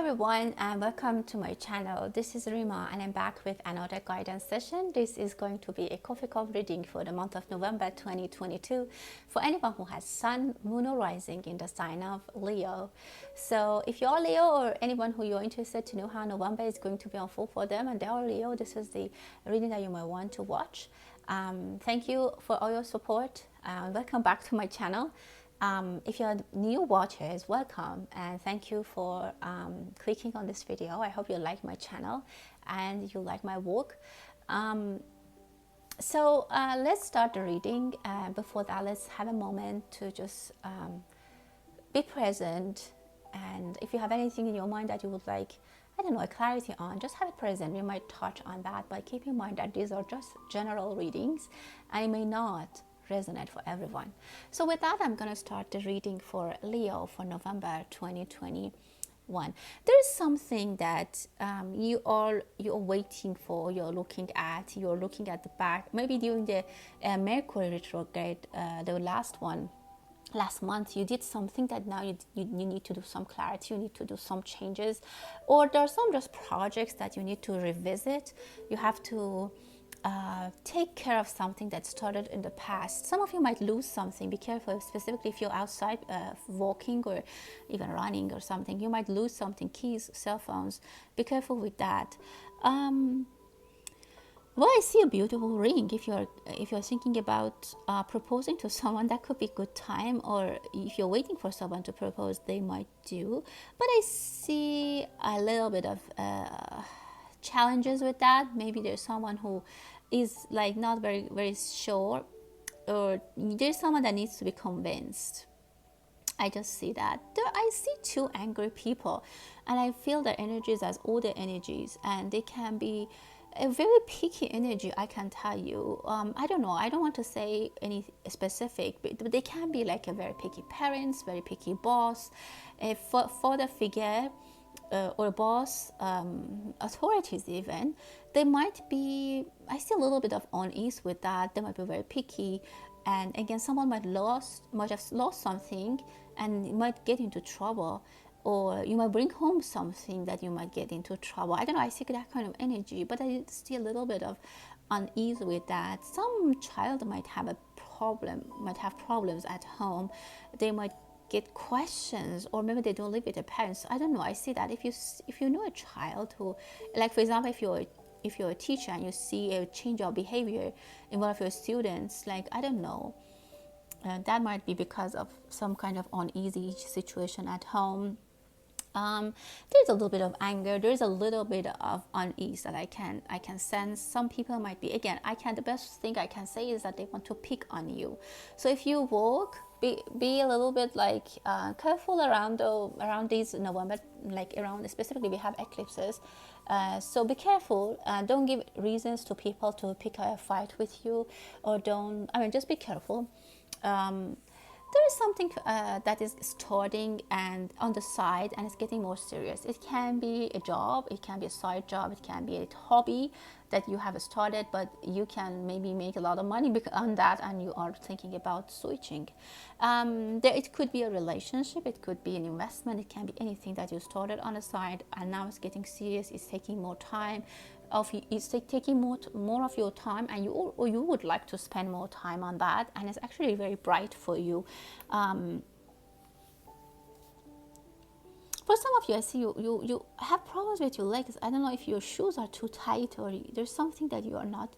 everyone, and welcome to my channel. This is Rima and I'm back with another guidance session. This is going to be a coffee cup reading for the month of November 2022 for anyone who has sun, moon or rising in the sign of Leo. So if you're Leo or anyone who you're interested to know how November is going to be unfold for them and they are Leo, this is the reading that you might want to watch. Thank you for all your support. Welcome back to my channel. If you're new watchers, welcome and thank you for clicking on this video. I hope you like my channel and you like my work. Let's start the reading. Before that, let's have a moment to just be present, and if you have anything in your mind that you would like, I don't know, a clarity on, just have it present. We might touch on that, but keep in mind that these are just general readings and it may not resonate for everyone. So with that, I'm going to start the reading for Leo for November 2021. There is something that you're waiting for, you're looking at the back, maybe during the Mercury retrograde, the last month you did something that now you need to do some clarity, you need to do some changes, or there are some just projects that you need to revisit. You have to take care of something that started in the past. Some of you might lose something. Be careful, specifically if you're outside walking or even running or something. You might lose something, keys, cell phones. Be careful with that. Well, I see a beautiful ring. If you're thinking about proposing to someone, that could be a good time. Or if you're waiting for someone to propose, they might do. But I see a little bit of challenges with that. Maybe there's someone who is like not very sure, or there's someone that needs to be convinced. I just see that. I see two angry people, and I feel their energies as older energies, and they can be a very picky energy, I can tell you. I don't know, I don't want to say any specific, but they can be like a very picky parents, very picky boss, a father figure, or boss, authorities even. They might be, I see a little bit of unease with that. They might be very picky, and again, someone might have lost something and might get into trouble, or you might bring home something that you might get into trouble. I don't know, I see that kind of energy, but I see a little bit of unease with that. Some child might have problems at home. They might get questions, or maybe they don't live with their parents. I don't know, I see that. If you know a child who, like for example, if you're a teacher and you see a change of behavior in one of your students, like I don't know, that might be because of some kind of uneasy situation at home. There's a little bit of anger, there's a little bit of unease that I can sense. Some people might be, again, the best thing I can say is that they want to pick on you. So if you walk, be a little bit like careful around these November, like around, specifically we have eclipses, so be careful. Don't give reasons to people to pick a fight with you, or just be careful. There is something that is starting and on the side, and it's getting more serious. It can be a job, it can be a side job, it can be a hobby that you have started, but you can maybe make a lot of money on that, and you are thinking about switching. It could be a relationship, it could be an investment, it can be anything that you started on the side and now it's getting serious. It's taking more time. It's taking more of your time, and you would like to spend more time on that, and it's actually very bright for you. For some of you, I see you have problems with your legs. I don't know if your shoes are too tight, or there's something that you are not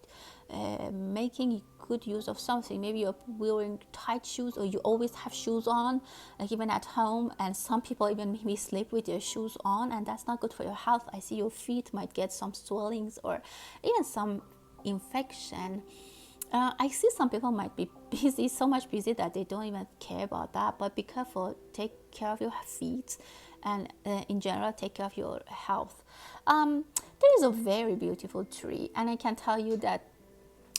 making good use of something. Maybe you're wearing tight shoes, or you always have shoes on, like even at home, and some people even maybe sleep with their shoes on, and that's not good for your health. I see your feet might get some swellings or even some infection. I see some people might be busy, so much busy that they don't even care about that, but be careful. Take care of your feet, and in general, take care of your health. There is a very beautiful tree, and I can tell you that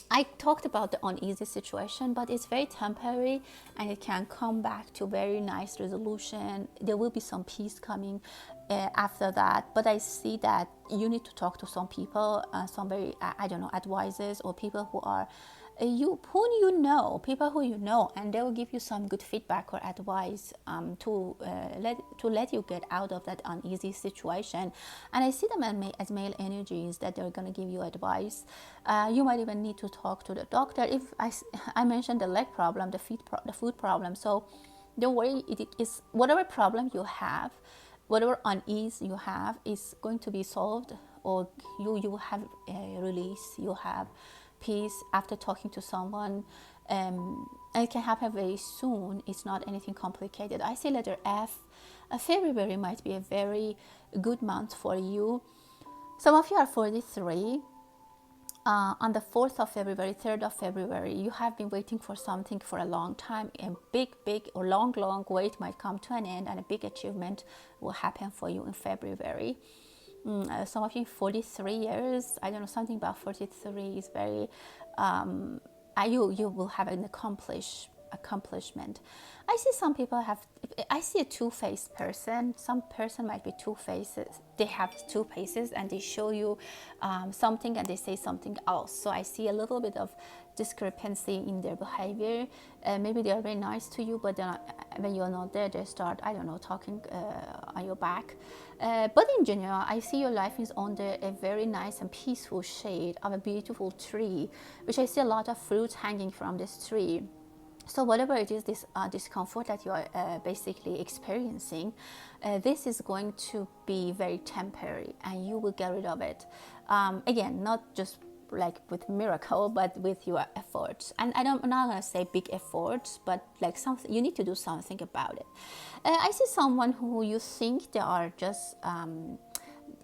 I talked about the uneasy situation, but it's very temporary, and it can come back to very nice resolution. There will be some peace coming after that, but I see that you need to talk to some people, some very, I don't know, advisors or people who are you who you know, people who you know, and they will give you some good feedback or advice to let you get out of that uneasy situation. And I see them as male energies, that they're going to give you advice. You might even need to talk to the doctor. If I mentioned the leg problem, the food problem, so don't worry, it is whatever problem you have, whatever unease you have is going to be solved, or you have a release, you have peace after talking to someone, and it can happen very soon. It's not anything complicated. I see letter F. February might be a very good month for you. Some of you are 43. On the 4th of February, 3rd of February, you have been waiting for something for a long time. A big or long wait might come to an end, and a big achievement will happen for you in February. Some of you 43 years, I don't know, something about 43 is very, you will have an accomplishment. I see some people I see a two-faced person. Some person might be two faces. They have two faces, and they show you something and they say something else. So I see a little bit of discrepancy in their behavior. Maybe they are very nice to you, but when you're not there, they start, I don't know, talking on your back. But in general, I see your life is under a very nice and peaceful shade of a beautiful tree, which I see a lot of fruits hanging from this tree. So whatever it is, this discomfort that you are basically experiencing, this is going to be very temporary, and you will get rid of it. Again, not just like with miracle, but with your efforts. And I'm not going to say big efforts, but like something, you need to do something about it. I see someone who you think they are just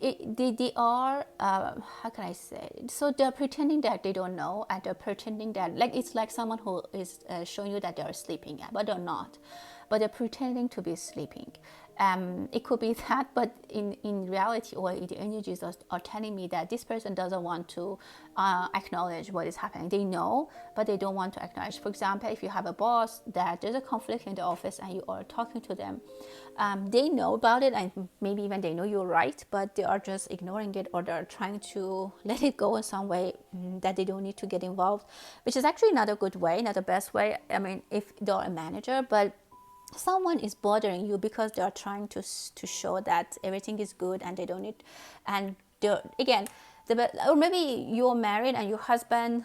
they are how can I say it? So they're pretending that they don't know, and they're pretending that, like, it's like someone who is showing you that they're sleeping, but they're not, but they're pretending to be sleeping. It could be that, but in reality, or the energies are telling me that this person doesn't want to acknowledge what is happening. They know, but they don't want to acknowledge. For example, if you have a boss that there's a conflict in the office and you are talking to them, they know about it, and maybe even they know you're right, but they are just ignoring it, or they're trying to let it go in some way, that they don't need to get involved, which is actually not a good way, not the best way. I mean, if they're a manager, but someone is bothering you because they are trying to show that everything is good, and they don't need, and again, or maybe you're married and your husband,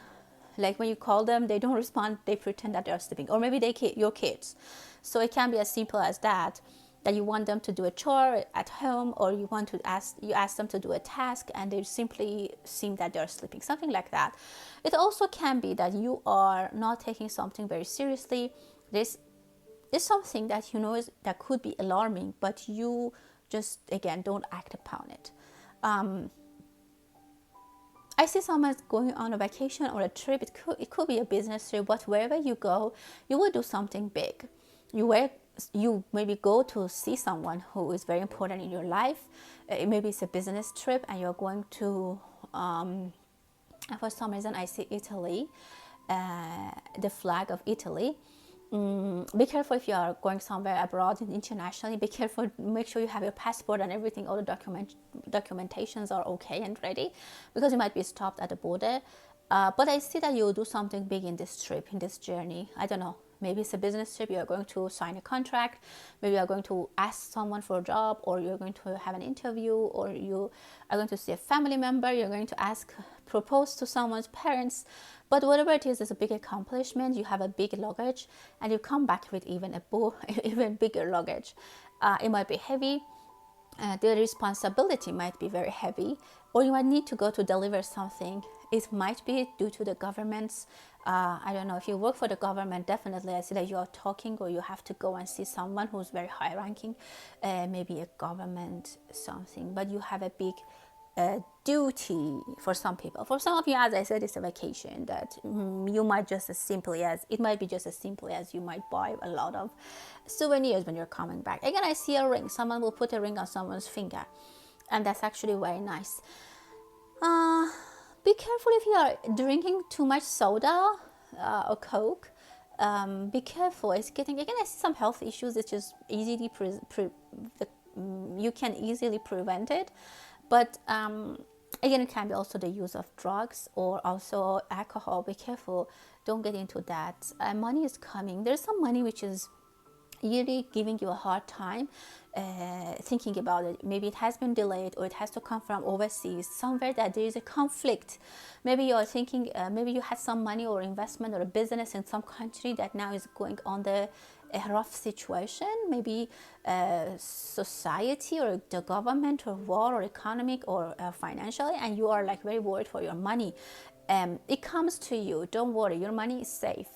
like when you call them, they don't respond, they pretend that they're sleeping, or maybe your kids. So it can be as simple as that you want them to do a chore at home, or you ask them to do a task, and they simply seem that they're sleeping, something like that. It also can be that you are not taking something very seriously. This is something that you know that could be alarming, but you just, again, don't act upon it. I see someone going on a vacation or a trip. It could be a business trip, but wherever you go, you will do something big. You maybe go to see someone who is very important in your life. Maybe it's a business trip, and you're going to, for some reason, I see Italy, the flag of Italy. Be careful if you are going somewhere abroad internationally. Be careful, make sure you have your passport and everything, all the documentations are okay and ready, because you might be stopped at the border. But I see that you will do something big in this trip, in this journey. I don't know, maybe it's a business trip, you're going to sign a contract, maybe you're going to ask someone for a job, or you're going to have an interview, or you are going to see a family member, you're going to propose to someone's parents. But whatever it is a big accomplishment. You have a big luggage, and you come back with even even bigger luggage. It might be heavy. The responsibility might be very heavy, or you might need to go to deliver something. It might be due to the government's, I don't know, if you work for the government, definitely I see that you are talking, or you have to go and see someone who's very high ranking, maybe a government something, but you have a big duty for some people. For some of you, as I said, it's a vacation that you might it might be just as simply as you might buy a lot of souvenirs when you're coming back. Again, I see a ring. Someone will put a ring on someone's finger, and that's actually very nice. Be careful if you are drinking too much soda or Coke. Be careful. It's getting, again, I see some health issues. It's just easily you can easily prevent it. But Again, it can be also the use of drugs or also alcohol. Be careful, don't get into that. Money is coming. There's some money which is really giving you a hard time thinking about it. Maybe it has been delayed, or it has to come from overseas, somewhere that there is a conflict. Maybe you're thinking, maybe you had some money or investment or a business in some country that now is going on the a rough situation, maybe society or the government or war or economic or financially, and you are like very worried for your money. It comes to you, don't worry, your money is safe,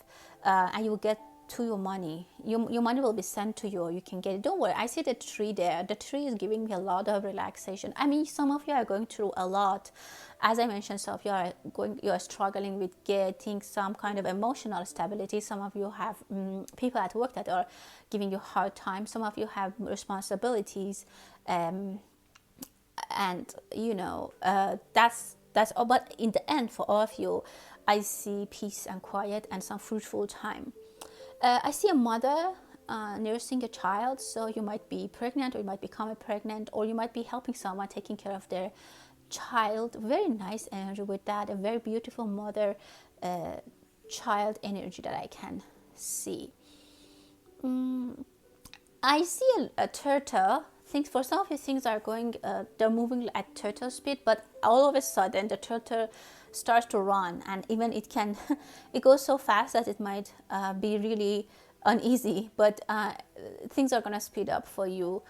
and you will get to your money. Your money will be sent to you, or you can get it. Don't worry, I see the tree there. The tree is giving me a lot of relaxation. I mean, some of you are going through a lot. As I mentioned, some of you are struggling with getting some kind of emotional stability. Some of you have people at work that are giving you a hard time. Some of you have responsibilities, and that's all. But in the end, for all of you, I see peace and quiet and some fruitful time. I see a mother nursing a child, so you might be pregnant, or you might become pregnant, or you might be helping someone taking care of their child. Very nice energy with that, a very beautiful mother child energy that I can see. I see a turtle. Things for some of you, things are going, they're moving at turtle speed, but all of a sudden the turtle starts to run, and even it can, it goes so fast that it might be really uneasy. But things are gonna speed up for you.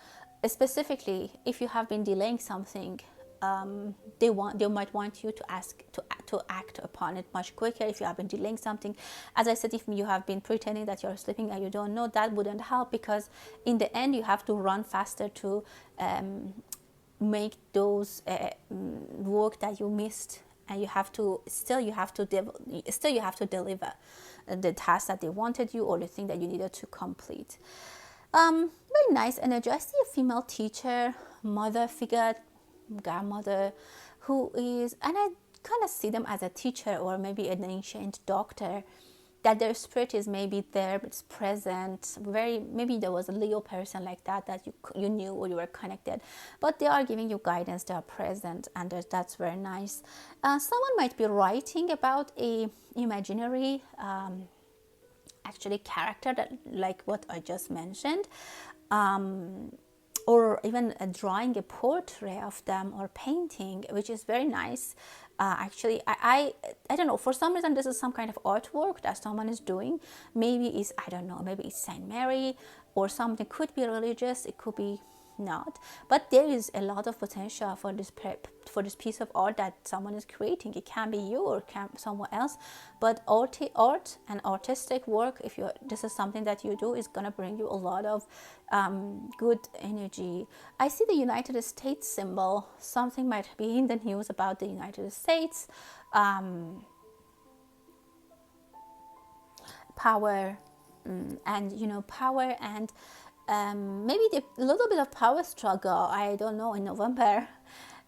Specifically, if you have been delaying something, they might want you to act upon it much quicker. If you have been delaying something, as I said, if you have been pretending that you're sleeping and you don't know, that wouldn't help, because in the end you have to run faster to make those work that you missed, and you have to deliver the task that they wanted you, or the thing that you needed to complete. Very nice energy. I see a female teacher, mother figure, grandmother, who is, and I kind of see them as a teacher or maybe an ancient doctor, that their spirit is maybe there, but it's present. Maybe there was a Leo person like that you knew, or you were connected, but they are giving you guidance. They are present, and that's very nice. Someone might be writing about a imaginary actually character, that like what I just mentioned, or even drawing a portrait of them, or painting, which is very nice. Actually, I don't know, for some reason this is some kind of artwork that someone is doing. Maybe it's, I don't know, maybe it's Saint Mary or something. Could be religious, it could be not, but there is a lot of potential for this piece of art that someone is creating. It can be you, or can someone else, but art and artistic work, if this is something that you do, is gonna bring you a lot of good energy. I see the United States symbol. Something might be in the news about the United States. Power, and power, and maybe a little bit of power struggle, I don't know, in November.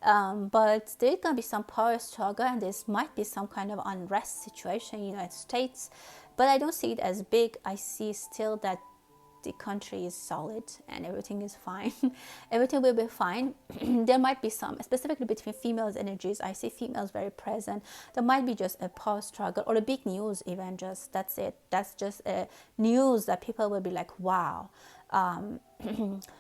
But there's going to be some power struggle, and there might be some kind of unrest situation in the United States. But I don't see it as big. I see still that the country is solid and everything is fine. Everything will be fine. There might be some, specifically between females' energies, I see females very present. There might be just a power struggle, or a big news even, just that's it. That's just a news that people will be like, wow.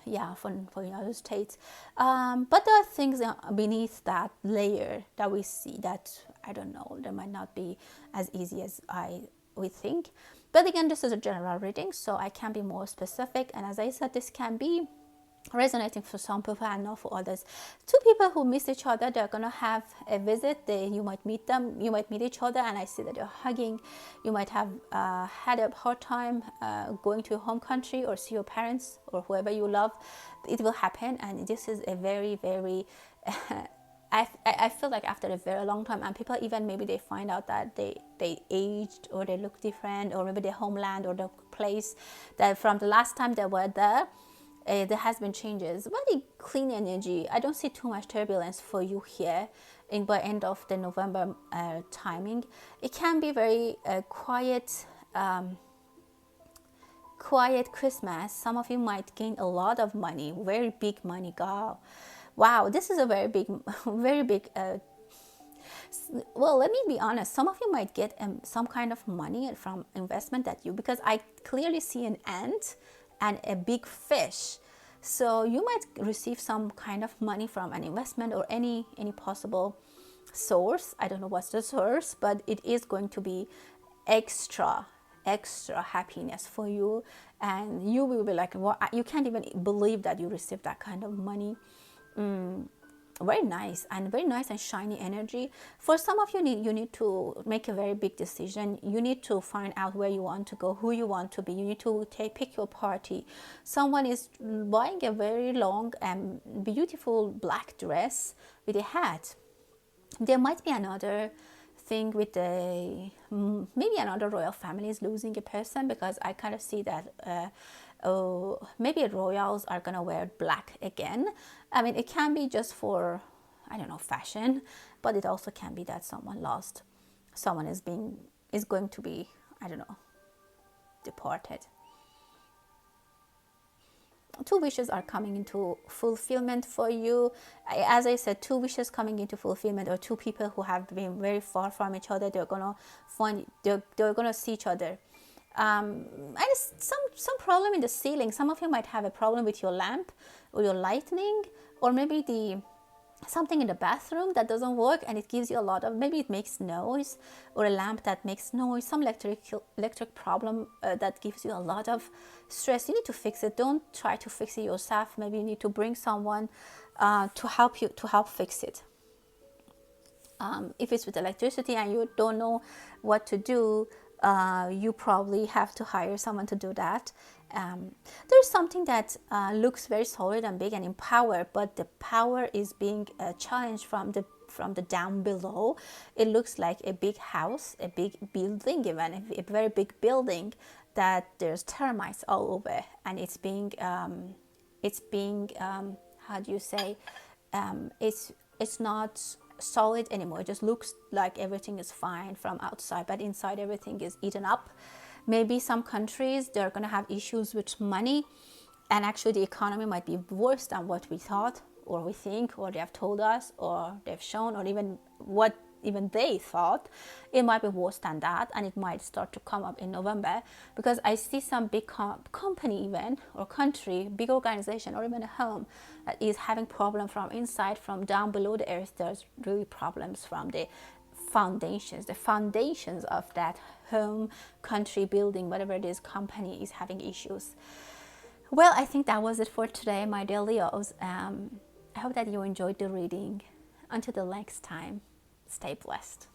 Yeah, for the United States. But there are things beneath that layer that we see that, I don't know, they might not be as easy as we think. But again, this is a general reading, so I can be more specific. And as I said, this can be resonating for some people and not for others. Two people who miss each other, they're gonna have a visit. You might meet them, you might meet each other, and I see that you're hugging. You might have had a hard time going to your home country, or see your parents or whoever you love. It will happen, and this is a very, very I feel like after a very long time, and people even maybe they find out that they aged, or they look different, or maybe their homeland or the place that from the last time they were there, there has been changes. Very clean energy. I don't see too much turbulence for you here by end of the November timing. It can be very quiet Christmas. Some of you might gain a lot of money, very big money. Wow, this is a very big Well, let me be honest. Some of you might get some kind of money from investment that you, because I clearly see an ant and a big fish. So you might receive some kind of money from an investment or any possible source. I don't know what's the source, but it is going to be extra happiness for you, and you will be like, well, you can't even believe that you received that kind of money. Very nice, and very nice and shiny energy. For some of you, you need to make a very big decision. You need to find out where you want to go, who you want to be. You need to pick your party. Someone is buying a very long and beautiful black dress with a hat. There might be another thing with the maybe another royal family is losing a person, because I kind of see that maybe royals are gonna wear black again. I mean, it can be just for, I don't know, fashion, but it also can be that someone lost, someone is going to be, I don't know, departed. Two wishes are coming into fulfillment for you. As I said, two wishes coming into fulfillment, or two people who have been very far from each other, they're gonna find, they're gonna see each other. And some problem in the ceiling. Some of you might have a problem with your lamp or your lightning, or maybe something in the bathroom that doesn't work, and it gives you a lot of, maybe it makes noise, or a lamp that makes noise, some electric problem that gives you a lot of stress. You need to fix it. Don't try to fix it yourself. Maybe you need to bring someone to help fix it. If it's with electricity and you don't know what to do, you probably have to hire someone to do that. There's something that looks very solid and big and in power, but the power is being challenged from the down below. It looks like a big house, a big building, even a very big building, that there's termites all over, and it's being how do you say, it's not solid anymore. It just looks like everything is fine from outside, but inside everything is eaten up. Maybe some countries, they're going to have issues with money, and actually the economy might be worse than what we thought, or we think, or they have told us, or they've shown, or even what even they thought. It might be worse than that, and it might start to come up in November, because I see some big company even, or country, big organization, or even a home that is having problem from inside, from down below the earth. There's really problems from the foundations of that home, country, building, whatever it is, company is having issues. Well, I think that was it for today, my dear Leos. I hope that you enjoyed the reading. Until the next time, stay blessed.